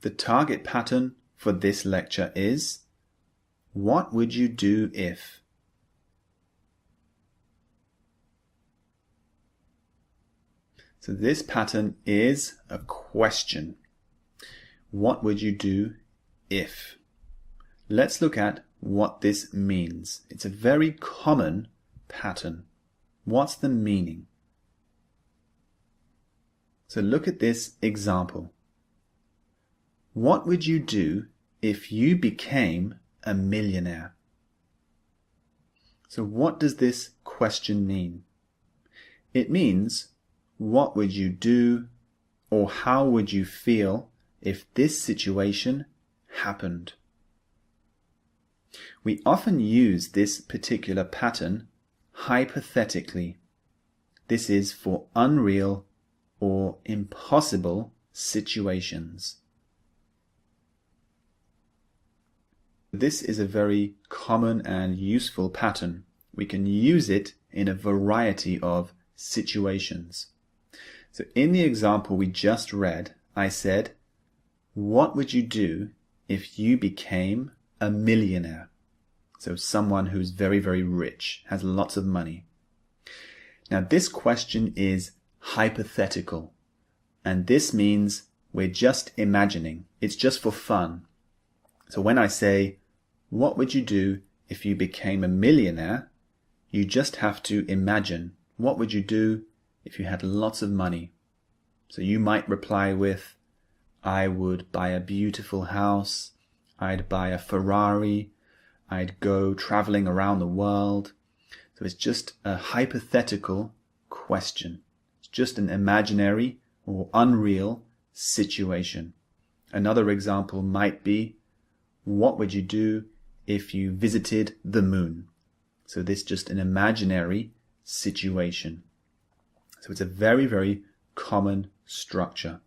The target pattern for this lecture is, what would you do if? So this pattern is a question. What would you do if? Let's look at what this means. It's a very common pattern. What's the meaning? So look at this example. What would you do if you became a millionaire? So what does this question mean? It means, what would you do or how would you feel if this situation happened? We often use this particular pattern hypothetically. This is for unreal or impossible situations. This is a very common and useful pattern. We can use it in a variety of situations. So in the example we just read, I said, what would you do if you became a millionaire? So someone who's very, very rich, has lots of money. Now this question is hypothetical, and this means we're just imagining. It's just for fun. So when I say, what would you do if you became a millionaire? You just have to imagine, what would you do if you had lots of money? So you might reply with, I would buy a beautiful house, I'd buy a Ferrari, I'd go traveling around the world. So it's just a hypothetical question. It's just an imaginary or unreal situation. Another example might be, what would you do if you visited the moon? So this is just an imaginary situation. So it's a very, very common structure.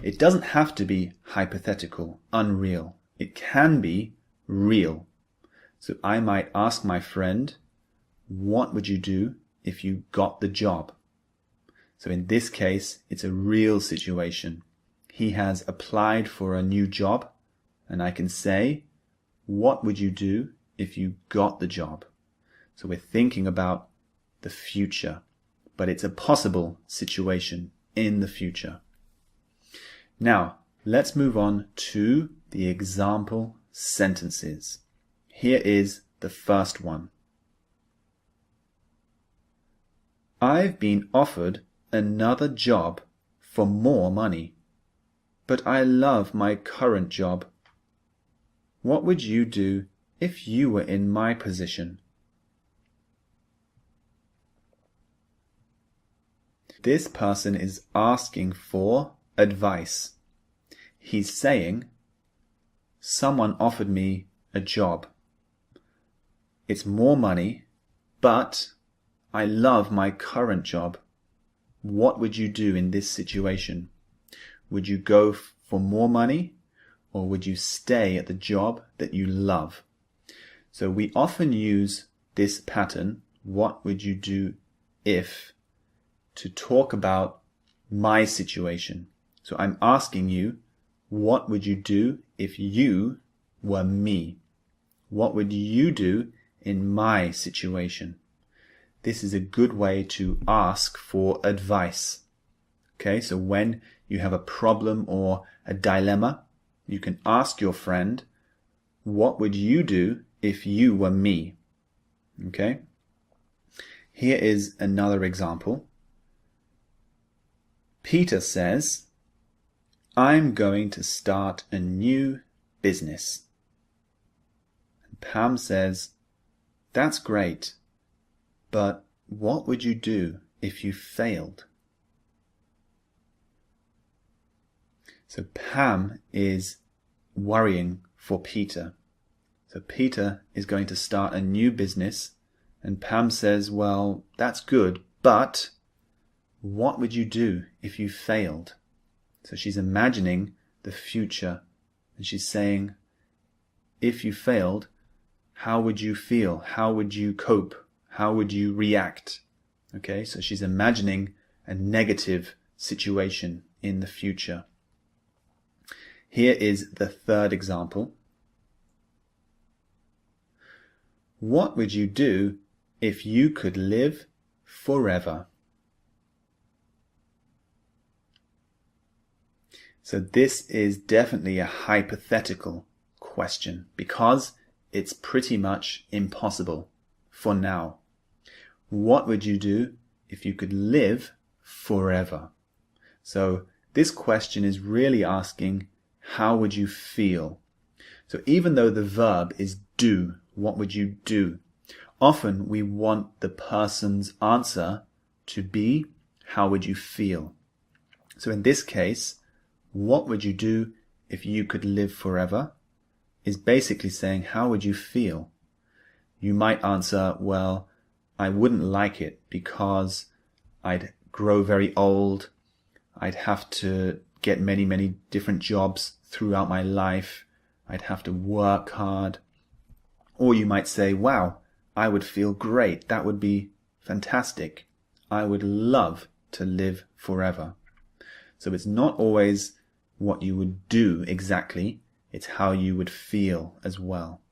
It doesn't have to be hypothetical, unreal. It can be real. So I might ask my friend, what would you do if you got the job? So in this case, it's a real situation. He has applied for a new job, and I can say, what would you do if you got the job? So we're thinking about the future, but it's a possible situation in the future. Now, let's move on to the example sentences. Here is the first one. I've been offered another job for more money, but I love my current job. What would you do if you were in my position? This person is asking for advice. He's saying, someone offered me a job. It's more money, but I love my current job. What would you do in this situation? Would you go for more money, or would you stay at the job that you love? So we often use this pattern, what would you do if, to talk about my situation. So I'm asking you, what would you do if you were me? What would you do in my situation? This is a good way to ask for advice. Okay, so when you have a problem or a dilemma, you can ask your friend, what would you do if you were me? Okay, here is another example. Peter says, I'm going to start a new business. And Pam says, that's great, but what would you do if you failed? So Pam is worrying for Peter. So Peter is going to start a new business, and Pam says, well, that's good, but what would you do if you failed? So she's imagining the future, and she's saying, if you failed, how would you feel? How would you cope? How would you react? Okay, so she's imagining a negative situation in the future. Here is the third example. What would you do if you could live forever? So this is definitely a hypothetical question because it's pretty much impossible for now. What would you do if you could live forever? So this question is really asking, how would you feel? So even though the verb is do, what would you do? Often we want the person's answer to be, how would you feel? So in this case, what would you do if you could live forever? Is basically saying, how would you feel? You might answer, well, I wouldn't like it because I'd grow very old. I'd have to get many, many different jobs throughout my life. I'd have to work hard. Or you might say, wow, I would feel great. That would be fantastic. I would love to live forever. So it's not always what you would do exactly. It's how you would feel as well.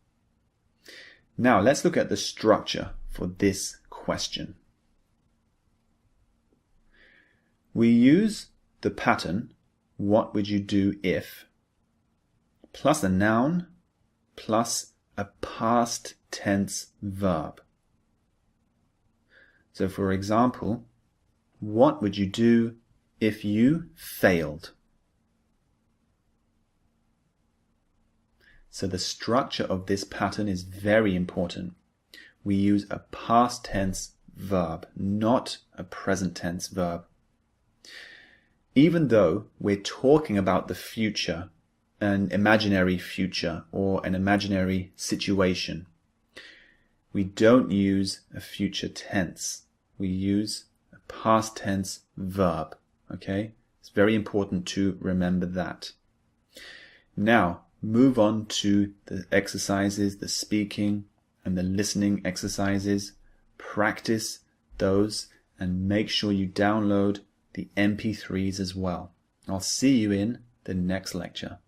Now let's look at the structure for this question. We use the pattern, what would you do if, plus a noun, plus a past tense verb. So for example, what would you do if you failed? So the structure of this pattern is very important. We use a past tense verb, not a present tense verb. Even though we're talking about the future, an imaginary future or an imaginary situation, we don't use a future tense. We use a past tense verb. Okay? It's very important to remember that. Now, move on to the exercises, the speaking and the listening exercises. Practice those and make sure you download the MP3s as well. I'll see you in the next lecture.